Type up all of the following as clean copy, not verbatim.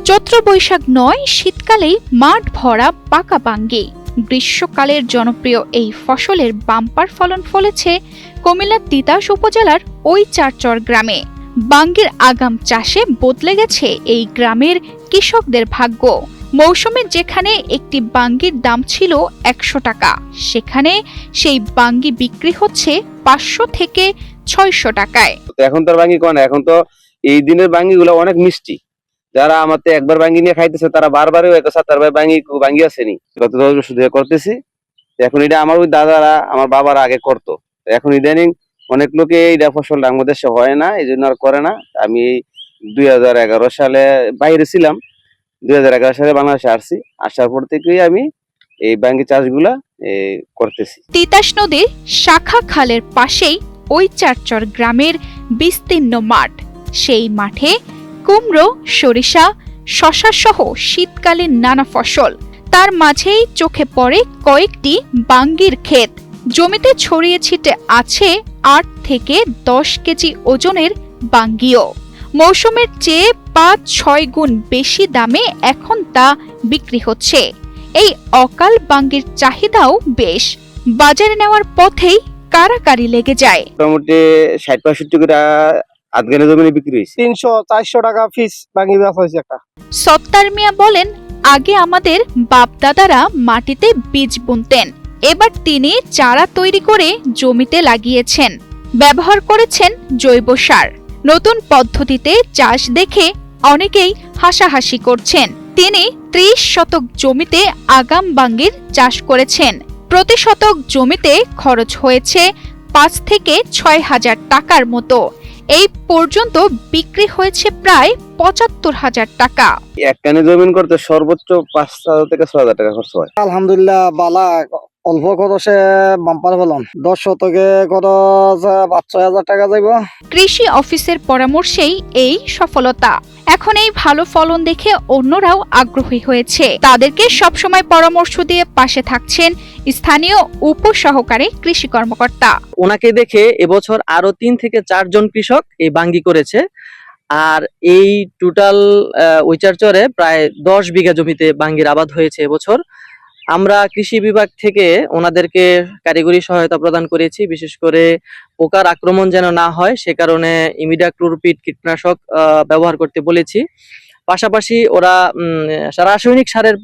চৈত্র বৈশাখ নয়, শীতকালেই মাঠ ভরা পাকা বাঙ্গি। গ্রীষ্মকালের জনপ্রিয় এই ফসলের বাম্পার ফলন ফলেছে কুমিল্লার তিতাস উপজেলার ওইচারচর গ্রামে। বাঙ্গির আগাম চাষে বদলে গেছে এই গ্রামের কৃষকদের ভাগ্য। মৌসুমে যেখানে একটি বাঙ্গির দাম ছিল ১০০ টাকা, সেখানে সেই বাঙ্গি বিক্রি হচ্ছে ৫০০ থেকে ৬০০ টাকায়। এখন তো বাঙ্গি কোন, এখন তো এই দিনের বাঙ্গিগুলো অনেক মিষ্টি। যারা আমাতে একবার বাঙ্গি নিয়ে খাইতেছে তারা বারবারই তার ভাই বাঙ্গি আসেনি, গত 10 বছর ধরে করতেছি। এখন এটা আমার ওই দাদারা, আমার বাবারা আগে করতো। এখন ইদানিং অনেক লোকে এইটা ফসলটা আমাদের দেশে হয় না, এই জন্য আর করে না। আমি 2011 সালে বাইরে ছিলাম, 2011 সালে বাংলাদেশে আসছি। আসার পর থেকেই আমি এই বাঙ্গি চাষগুলা করতেছি। তিতাস নদীর শাখা খালের পাশেই ওইচারচর গ্রামের বিস্তীর্ণ মাঠ। সেই মাঠে কুমড়ো, সরিষা, শশা সহ শীতকালীন নানা ফসল। তার মাঝেই চোখে পড়ে কয়েকটি বাঙ্গির ক্ষেত। জমিতে ছড়িয়ে ছিটে আছে ৮ থেকে ১০ কেজি ওজনের বাঙ্গিও। মৌসুমের চেয়ে ৫-৬ গুণ বেশি দামে এখন তা বিক্রি হচ্ছে। এই অকাল বাঙ্গির চাহিদাও বেশ। বাজারে নেওয়ার পথেই কারাকারি লেগে যায়। মোটামুটি ৬০-৬৫ করে আধগানে জমিনে বিক্রি হয়েছে। ৩০০-৪০০ টাকা পিস বাঙ্গি বেচা হয়েছে একটা। সত্তার মিয়া বলেন, আগে আমাদের বাপ দাদারা মাটিতে বীজ বুনতেন, এবার তিনি চারা তৈরি করে জমিতে লাগিয়েছেন। ব্যবহার করেছেন জৈব সার। নতুন পদ্ধতিতে চাষ দেখে অনেকেই হাসাহাসি করছেন। তিনি ৩০ শতক জমিতে আগাম বাঙ্গির চাষ করেছেন। প্রতি শতক জমিতে খরচ হয়েছে ৫ থেকে ৬ হাজার টাকার মতো। এই পর্যন্ত বিক্রি হয়েছে প্রায় ৭৫,০০০ টাকা। এক কানে জমিন করতে সর্বোচ্চ ৫,০০০ থেকে ৬,০০০ টাকা খরচ হয়। আলহামদুলিল্লাহ বালা, অল্প খরচে বাম্পার ফলন। ১০ শতকে খরচ ৫-৬ হাজার টাকা যাইব। কৃষি অফিসের পরামর্শেই এই সফলতা। এখন এই ভালো ফলন দেখে অন্যরাও আগ্রহী হয়েছে। তাদেরকে সবসময় পরামর্শ দিয়ে পাশে থাকছেন স্থানীয় উপসহকারী কৃষি কর্মকর্তা। ওনাকে দেখে এবছর আরো ৩ থেকে ৪ জন কৃষক এই বাঙ্গি করেছে। আর এই টোটাল ওইচারচরে প্রায় ১০ বিঘা জমিতে বাঙ্গির আবাদ হয়েছে এবছর। আমরা কৃষি বিভাগ থেকে ওনাদেরকে কারিগরি সহায়তা প্রদান করেছি, বিশেষ করে পোকার আক্রমণ যেন না হয় সে কারণে ইমিডাক্লোরপিড কীটনাশক ব্যবহার করতে বলেছি। পাশাপাশি ওরা রাসায়নিক সারের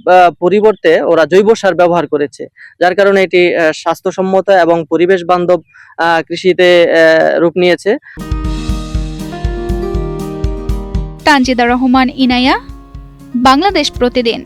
পরিবর্তে ওরা জৈব সার ব্যবহার করেছে, যার কারণে এটি স্বাস্থ্যসম্মত এবং পরিবেশ বান্ধব কৃষিতে রূপ নিয়েছে। তানজিদা রহমান, ইনায়া, বাংলাদেশ প্রতিদিন।